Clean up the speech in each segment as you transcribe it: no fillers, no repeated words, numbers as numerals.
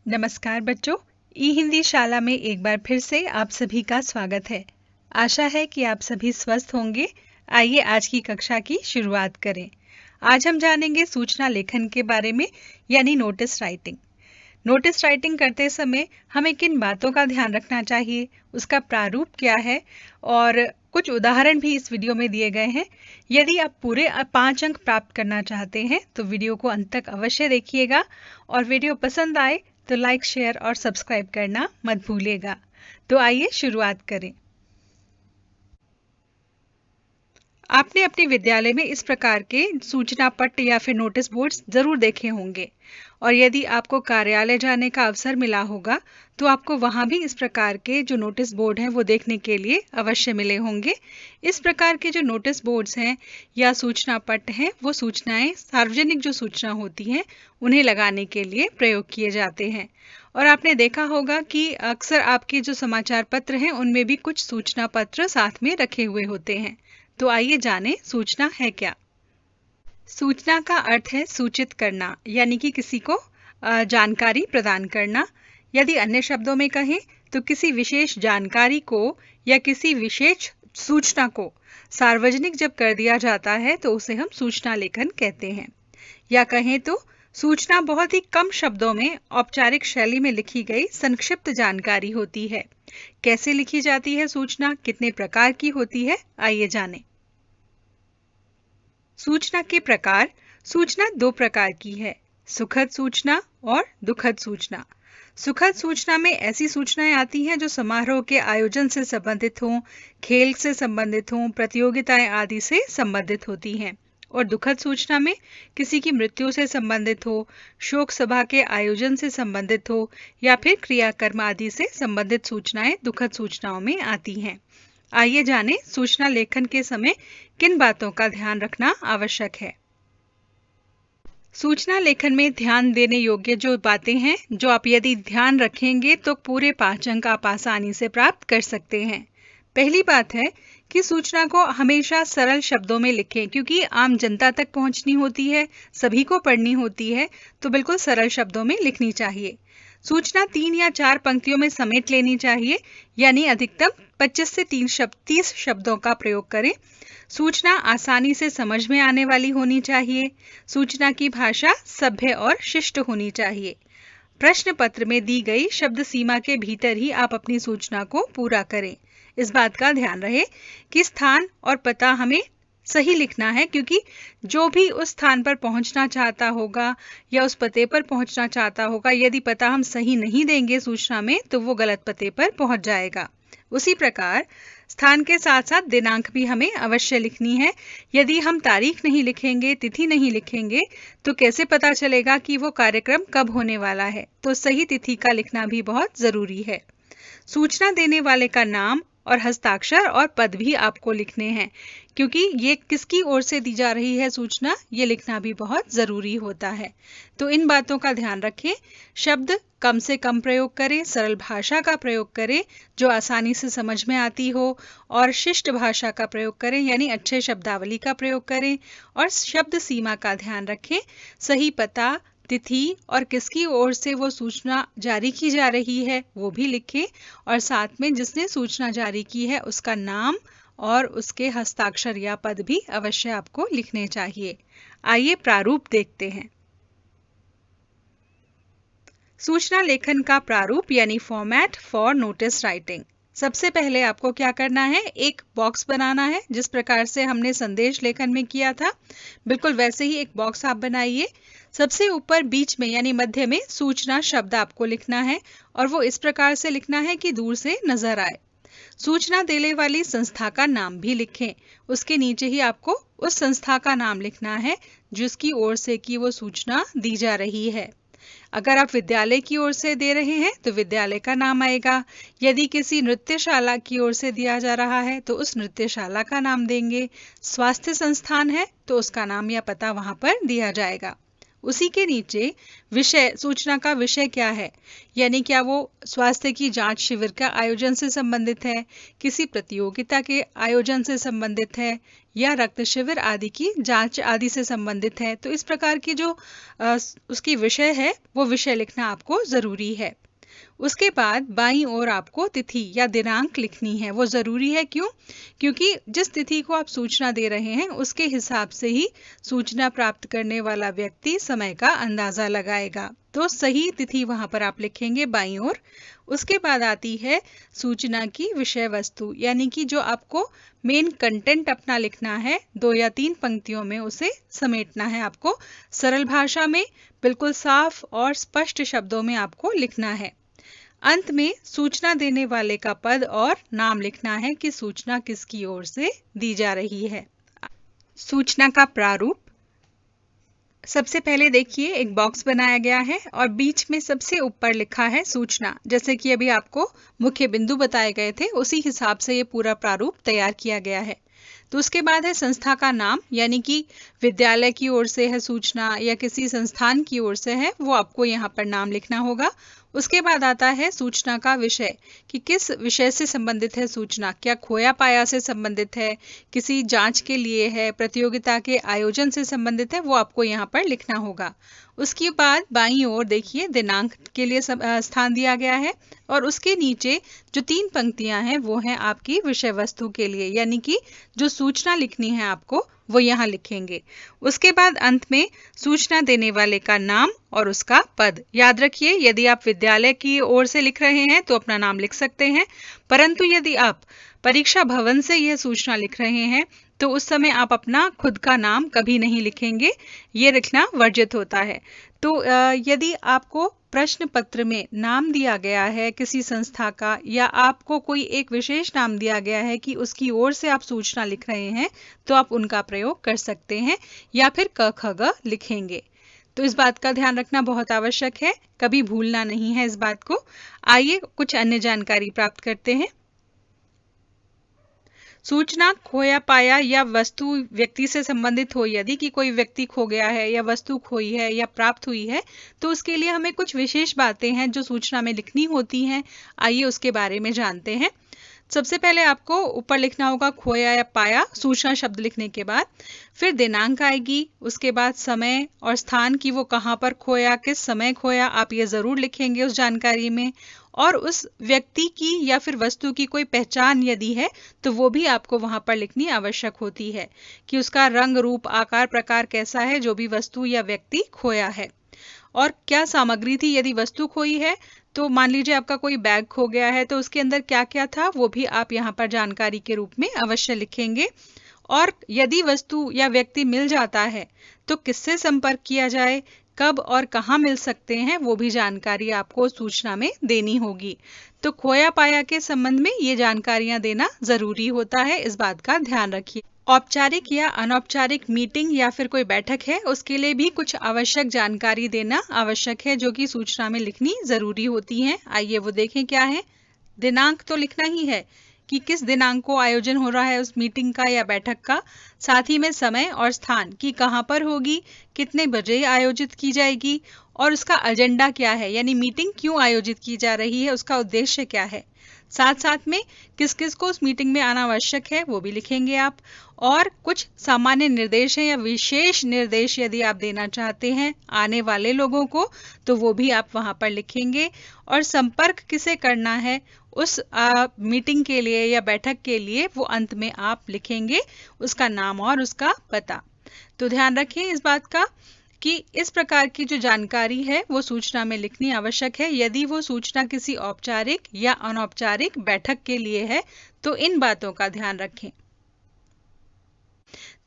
नमस्कार बच्चों, ई हिंदी शाला में एक बार फिर से आप सभी का स्वागत है। आशा है कि आप सभी स्वस्थ होंगे। आइए आज की कक्षा की शुरुआत करें। आज हम जानेंगे सूचना लेखन के बारे में, यानी नोटिस राइटिंग। नोटिस राइटिंग करते समय हमें किन बातों का ध्यान रखना चाहिए, उसका प्रारूप क्या है और कुछ उदाहरण भी इस वीडियो में दिए गए हैं। यदि आप पूरे 5 अंक प्राप्त करना चाहते हैं तो वीडियो को अंत तक अवश्य देखिएगा और वीडियो पसंद आए तो लाइक, शेयर और सब्सक्राइब करना मत भूलिएगा। तो आइए शुरुआत करें। आपने अपने विद्यालय में इस प्रकार के सूचना पट्ट या फिर नोटिस बोर्ड्स जरूर देखे होंगे और यदि आपको कार्यालय जाने का अवसर मिला होगा तो आपको वहां भी इस प्रकार के जो नोटिस बोर्ड हैं वो देखने के लिए अवश्य मिले होंगे। इस प्रकार के जो नोटिस बोर्ड्स हैं या सूचना पट्ट हैं वो सूचनाएं, सार्वजनिक जो सूचना होती हैं उन्हें लगाने के लिए प्रयोग किए जाते हैं। और आपने देखा होगा कि अक्सर आपके जो समाचार पत्र हैं उनमें भी कुछ सूचना पत्र साथ में रखे हुए होते हैं। तो आइए जानें सूचना है क्या। सूचना का अर्थ है सूचित करना, यानी कि किसी को जानकारी प्रदान करना। यदि अन्य शब्दों में कहें तो किसी विशेष जानकारी को या किसी विशेष सूचना को सार्वजनिक जब कर दिया जाता है तो उसे हम सूचना लेखन कहते हैं। या कहें तो सूचना बहुत ही कम शब्दों में औपचारिक शैली में लिखी गई संक्षिप्त जानकारी होती है। कैसे लिखी जाती है सूचना, कितने प्रकार की होती है, आइए जानें। सूचना के प्रकार। सूचना 2 प्रकार की है, सुखद सूचना और दुखद सूचना। सुखद सूचना में ऐसी सूचनाएं आती हैं जो समारोह के आयोजन से संबंधित हों, खेल से संबंधित हों, प्रतियोगिताएं आदि से संबंधित होती हैं। और दुखद सूचना में किसी की मृत्यु से संबंधित हो, शोक सभा के आयोजन से संबंधित हो या फिर क्रियाकर्म आदि से संबंधित सूचनाएं दुखद सूचनाओं में आती हैं। आइए जानें सूचना लेखन के समय किन बातों का ध्यान रखना आवश्यक है। सूचना लेखन में ध्यान देने योग्य जो बातें हैं, जो आप यदि ध्यान रखेंगे तो पूरे 5 अंक आप आसानी से प्राप्त कर सकते हैं। पहली बात है कि सूचना को हमेशा सरल शब्दों में लिखें, क्योंकि आम जनता तक पहुंचनी होती है, सभी को पढ़नी होती है, तो बिल्कुल सरल शब्दों में लिखनी चाहिए। सूचना 3 या 4 पंक्तियों में समेट लेनी चाहिए, यानी अधिकतम 25 से 30 शब्दों का प्रयोग करें। सूचना आसानी से समझ में आने वाली होनी चाहिए। सूचना की भाषा सभ्य और शिष्ट होनी चाहिए। प्रश्न पत्र में दी गई शब्द सीमा के भीतर ही आप अपनी सूचना को पूरा करें। इस बात का ध्यान रहे कि स्थान और पता हमें सही लिखना है, क्योंकि जो भी उस स्थान पर पहुंचना चाहता होगा या उस पते पर पहुंचना चाहता होगा, यदि पता हम सही नहीं देंगे सूचना में तो वो गलत पते पर पहुंच जाएगा। उसी प्रकार स्थान के साथ साथ दिनांक भी हमें अवश्य लिखनी है। यदि हम तारीख नहीं लिखेंगे, तिथि नहीं लिखेंगे, तो कैसे पता चलेगा कि वो कार्यक्रम कब होने वाला है। तो सही तिथि का लिखना भी बहुत जरूरी है। सूचना देने वाले का नाम और हस्ताक्षर और पद भी आपको लिखने हैं, क्योंकि ये किसकी ओर से दी जा रही है सूचना, ये लिखना भी बहुत जरूरी होता है। तो इन बातों का ध्यान रखें। शब्द कम से कम प्रयोग करें, सरल भाषा का प्रयोग करें जो आसानी से समझ में आती हो, और शिष्ट भाषा का प्रयोग करें, यानी अच्छे शब्दावली का प्रयोग करें, और शब्द सीमा का ध्यान रखें। सही पता, तिथि और किसकी ओर से वो सूचना जारी की जा रही है वो भी लिखें, और साथ में जिसने सूचना जारी की है उसका नाम और उसके हस्ताक्षर या पद भी अवश्य आपको लिखने चाहिए। आइए प्रारूप देखते हैं। सूचना लेखन का प्रारूप यानी फॉर्मेट फॉर नोटिस राइटिंग। सबसे पहले आपको क्या करना है, एक बॉक्स बनाना है। जिस प्रकार से हमने संदेश लेखन में किया था, बिल्कुल वैसे ही एक बॉक्स आप बनाइए। सबसे ऊपर बीच में यानी मध्य में सूचना शब्द आपको लिखना है, और वो इस प्रकार से लिखना है कि दूर से नजर आए। सूचना देने वाली संस्था का नाम भी लिखें। उसके नीचे ही आपको उस संस्था का नाम लिखना है जिसकी ओर से की वो सूचना दी जा रही है। अगर आप विद्यालय की ओर से दे रहे हैं तो विद्यालय का नाम आएगा। यदि किसी नृत्यशाला की ओर से दिया जा रहा है तो उस नृत्यशाला का नाम देंगे। स्वास्थ्य संस्थान है तो उसका नाम या पता वहां पर दिया जाएगा। उसी के नीचे विषय, सूचना का विषय क्या है, यानी क्या वो स्वास्थ्य की जांच शिविर का आयोजन से संबंधित है, किसी प्रतियोगिता के आयोजन से संबंधित है, या रक्त शिविर आदि की जांच आदि से संबंधित है। तो इस प्रकार की जो उसकी विषय है वो विषय लिखना आपको जरूरी है। उसके बाद बाईं ओर आपको तिथि या दिनांक लिखनी है। वो जरूरी है, क्यों? क्योंकि जिस तिथि को आप सूचना दे रहे हैं उसके हिसाब से ही सूचना प्राप्त करने वाला व्यक्ति समय का अंदाजा लगाएगा। तो सही तिथि वहां पर आप लिखेंगे बाईं ओर। उसके बाद आती है सूचना की विषय वस्तु, यानी कि जो आपको मेन कंटेंट अपना लिखना है, 2 या 3 पंक्तियों में उसे समेटना है। आपको सरल भाषा में बिल्कुल साफ और स्पष्ट शब्दों में आपको लिखना है। अंत में सूचना देने वाले का पद और नाम लिखना है कि सूचना किसकी ओर से दी जा रही है। सूचना का प्रारूप, सबसे पहले देखिए एक बॉक्स बनाया गया है और बीच में सबसे ऊपर लिखा है सूचना। जैसे कि अभी आपको मुख्य बिंदु बताए गए थे, उसी हिसाब से ये पूरा प्रारूप तैयार किया गया है। तो उसके बाद है संस्था का नाम, यानी कि विद्यालय की ओर से है सूचना या किसी संस्थान की ओर से है, वो आपको यहाँ पर नाम लिखना होगा। उसके बाद आता है सूचना का विषय, कि किस विषय से संबंधित है सूचना। क्या खोया पाया से संबंधित है, किसी जांच के लिए है, प्रतियोगिता के आयोजन से संबंधित है, वो आपको यहाँ पर लिखना होगा। उसके बाद बाईं ओर देखिए दिनांक के लिए स्थान दिया गया है और उसके नीचे जो 3 पंक्तियां हैं वो हैं आपकी विषय वस्तु के लिए, यानी कि जो सूचना लिखनी है आपको वो यहाँ लिखेंगे। उसके बाद अंत में सूचना देने वाले का नाम और उसका पद। याद रखिए, यदि आप विद्यालय की ओर से लिख रहे हैं तो अपना नाम लिख सकते हैं, परंतु यदि आप परीक्षा भवन से यह सूचना लिख रहे हैं तो उस समय आप अपना खुद का नाम कभी नहीं लिखेंगे, ये लिखना वर्जित होता है। तो यदि आपको प्रश्न पत्र में नाम दिया गया है किसी संस्था का, या आपको कोई एक विशेष नाम दिया गया है कि उसकी ओर से आप सूचना लिख रहे हैं, तो आप उनका प्रयोग कर सकते हैं या फिर क ख ग लिखेंगे। तो इस बात का ध्यान रखना बहुत आवश्यक है, कभी भूलना नहीं है इस बात को। आइए कुछ अन्य जानकारी प्राप्त करते हैं। सूचना खोया पाया या वस्तु व्यक्ति से संबंधित हो, यदि कि कोई व्यक्ति खो गया है या वस्तु खोई है या प्राप्त हुई है, तो उसके लिए हमें कुछ विशेष बातें हैं जो सूचना में लिखनी होती हैं। आइए उसके बारे में जानते हैं। सबसे पहले आपको ऊपर लिखना होगा खोया या पाया, सूचना शब्द लिखने के बाद फिर दिनांक आएगी, उसके बाद समय और स्थान की वो कहाँ पर खोया, किस समय खोया, आप ये जरूर लिखेंगे उस जानकारी में। और उस व्यक्ति की या फिर वस्तु की कोई पहचान यदि है तो वो भी आपको वहां पर लिखनी आवश्यक होती है, कि उसका रंग रूप आकार प्रकार कैसा है जो भी वस्तु या व्यक्ति खोया है। और क्या सामग्री थी, यदि वस्तु खोई है तो मान लीजिए आपका कोई बैग खो गया है तो उसके अंदर क्या क्या था वो भी आप यहाँ पर जानकारी के रूप में अवश्य लिखेंगे। और यदि वस्तु या व्यक्ति मिल जाता है तो किससे संपर्क किया जाए, कब और कहाँ मिल सकते हैं, वो भी जानकारी आपको सूचना में देनी होगी। तो खोया पाया के संबंध में ये जानकारियां देना जरूरी होता है, इस बात का ध्यान रखिए। औपचारिक या अनौपचारिक मीटिंग या फिर कोई बैठक है, उसके लिए भी कुछ आवश्यक जानकारी देना आवश्यक है जो कि सूचना में लिखनी जरूरी होती है। आइए वो देखें क्या है। दिनांक तो लिखना ही है कि किस दिनांक को आयोजन हो रहा है उस मीटिंग का या बैठक का, साथ ही में समय और स्थान कि कहाँ पर होगी, कितने बजे आयोजित की जाएगी और उसका एजेंडा क्या है, यानी मीटिंग क्यों आयोजित की जा रही है, उसका उद्देश्य क्या है। साथ साथ में किस किस को उस मीटिंग में आना आवश्यक है वो भी लिखेंगे आप। और कुछ सामान्य निर्देश हैं या विशेष निर्देश यदि आप देना चाहते हैं आने वाले लोगों को तो वो भी आप वहां पर लिखेंगे। और संपर्क किसे करना है उस मीटिंग के लिए या बैठक के लिए वो अंत में आप लिखेंगे, उसका नाम और उसका पता। तो ध्यान रखें इस बात का कि इस प्रकार की जो जानकारी है वो सूचना में लिखनी आवश्यक है। यदि वो सूचना किसी औपचारिक या अनौपचारिक बैठक के लिए है तो इन बातों का ध्यान रखें।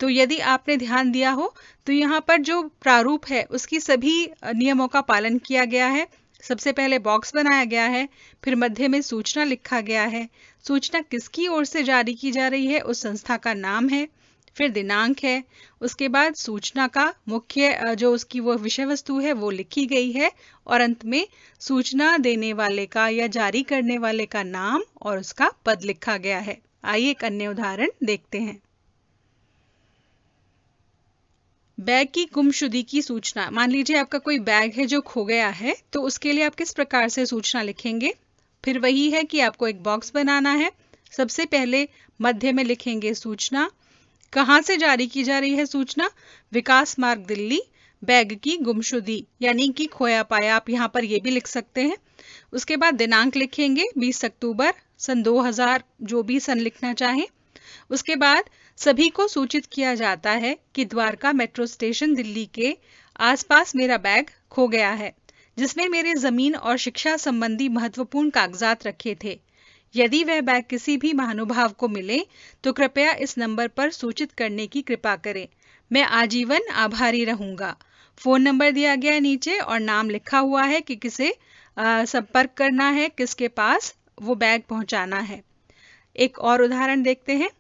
तो यदि आपने ध्यान दिया हो तो यहाँ पर जो प्रारूप है उसकी सभी नियमों का पालन किया गया है। सबसे पहले बॉक्स बनाया गया है, फिर मध्य में सूचना लिखा गया है, सूचना किसकी ओर से जारी की जा रही है उस संस्था का नाम है, फिर दिनांक है, उसके बाद सूचना का मुख्य जो उसकी वो विषय वस्तु है वो लिखी गई है और अंत में सूचना देने वाले का या जारी करने वाले का नाम और उसका पद लिखा गया है। आइए एक अन्य उदाहरण देखते हैं। बैग की गुमशुदगी की सूचना। मान लीजिए आपका कोई बैग है जो खो गया है तो उसके लिए आप किस प्रकार से सूचना लिखेंगे। फिर वही है कि आपको एक बॉक्स बनाना है। सबसे पहले मध्य में लिखेंगे सूचना, कहाँ से जारी की जा रही है सूचना? विकास मार्ग दिल्ली, बैग की गुमशुदगी यानी कि खोया पाया, आप यहाँ पर ये भी लिख सकते हैं। उसके बाद दिनांक लिखेंगे 20 अक्टूबर सन 2000, जो भी सन लिखना चाहें। उसके बाद सभी को सूचित किया जाता है कि द्वारका मेट्रो स्टेशन दिल्ली के आसपास मेरा बैग खो गया है, जिसमें मेरे जमीन और शिक्षा संबंधी महत्वपूर्ण कागजात रखे थे। यदि वह बैग किसी भी महानुभाव को मिले तो कृपया इस नंबर पर सूचित करने की कृपा करें। मैं आजीवन आभारी रहूंगा। फोन नंबर दिया गया है नीचे और नाम लिखा हुआ है कि किसे संपर्क करना है, किसके पास वो बैग पहुंचाना है। एक और उदाहरण देखते हैं।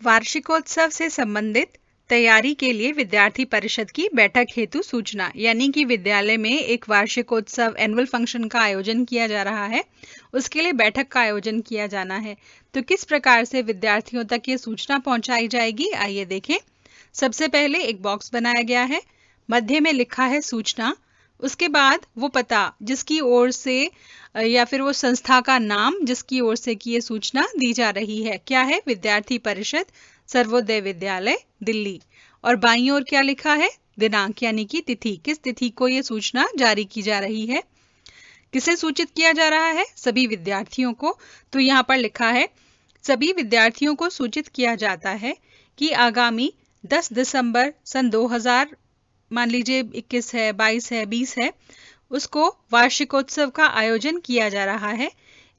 वार्षिकोत्सव से संबंधित तैयारी के लिए विद्यार्थी परिषद की बैठक हेतु सूचना, यानी कि विद्यालय में एक वार्षिकोत्सव एनुअल फंक्शन का आयोजन किया जा रहा है, उसके लिए बैठक का आयोजन किया जाना है। तो किस प्रकार से विद्यार्थियों तक ये सूचना पहुंचाई जाएगी, आइए देखें। सबसे पहले एक बॉक्स बनाया गया है, मध्य में लिखा है सूचना, उसके बाद वो पता जिसकी ओर से या फिर वो संस्था का नाम जिसकी ओर से की ये सूचना दी जा रही है, क्या है? विद्यार्थी परिषद सर्वोदय विद्यालय दिल्ली। और बाईं ओर क्या लिखा है? दिनांक यानी कि तिथि, किस तिथि को ये सूचना जारी की जा रही है। किसे सूचित किया जा रहा है? सभी विद्यार्थियों को। तो यहाँ पर लिखा है सभी विद्यार्थियों को सूचित किया जाता है कि आगामी 10 दिसंबर सन 2000, मान लीजिए 21 है, 22 है, 20 है, उसको वार्षिकोत्सव का आयोजन किया जा रहा है।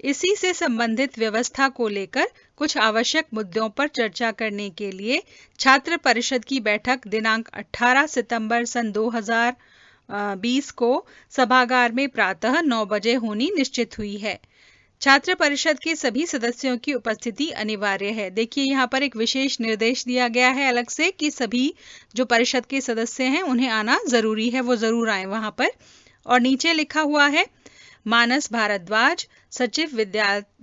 इसी से संबंधित व्यवस्था को लेकर कुछ आवश्यक मुद्दों पर चर्चा करने के लिए छात्र परिषद की बैठक दिनांक 18 सितंबर सन 2020 को सभागार में प्रातः 9 बजे होनी निश्चित हुई है। छात्र परिषद के सभी सदस्यों की उपस्थिति अनिवार्य है। देखिए यहाँ पर एक विशेष निर्देश दिया गया है अलग से कि सभी जो परिषद के सदस्य हैं उन्हें आना जरूरी है, वो जरूर आए वहां पर। और नीचे लिखा हुआ है मानस भारद्वाज, सचिव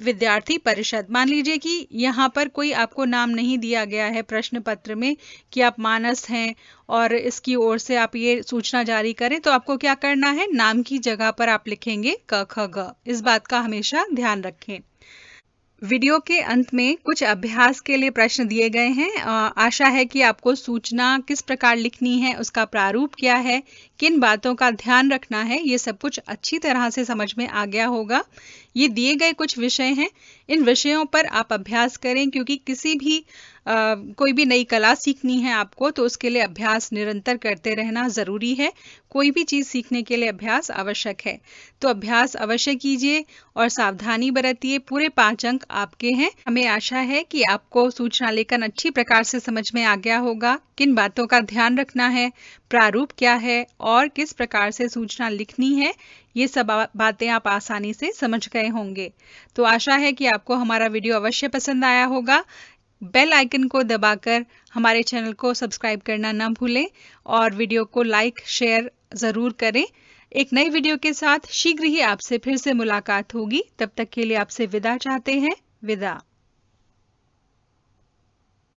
विद्यार्थी परिषद। मान लीजिए कि यहाँ पर कोई आपको नाम नहीं दिया गया है प्रश्न पत्र में कि आप मानस हैं और इसकी ओर से आप ये सूचना जारी करें, तो आपको क्या करना है? नाम की जगह पर आप लिखेंगे क ख ग। इस बात का हमेशा ध्यान रखें। वीडियो के अंत में कुछ अभ्यास के लिए प्रश्न दिए गए हैं। आशा है कि आपको सूचना किस प्रकार लिखनी है, उसका प्रारूप क्या है, किन बातों का ध्यान रखना है, ये सब कुछ अच्छी तरह से समझ में आ गया होगा। ये दिए गए कुछ विषय हैं, इन विषयों पर आप अभ्यास करें, क्योंकि किसी भी कोई भी नई कला सीखनी है आपको तो उसके लिए अभ्यास निरंतर करते रहना जरूरी है। कोई भी चीज सीखने के लिए अभ्यास आवश्यक है, तो अभ्यास अवश्य कीजिए और सावधानी बरतिए। पूरे 5 अंक आपके हैं। हमें आशा है कि आपको सूचना लेखन अच्छी प्रकार से समझ में आ गया होगा, किन बातों का ध्यान रखना है, प्रारूप क्या है और किस प्रकार से सूचना लिखनी है, ये सब बातें आप आसानी से समझ गए होंगे। तो आशा है कि आपको हमारा वीडियो अवश्य पसंद आया होगा। बेल आइकन को दबाकर हमारे चैनल को सब्सक्राइब करना ना भूलें और वीडियो को लाइक शेयर जरूर करें। एक नई वीडियो के साथ शीघ्र ही आपसे फिर से मुलाकात होगी। तब तक के लिए आपसे विदा चाहते हैं। विदा।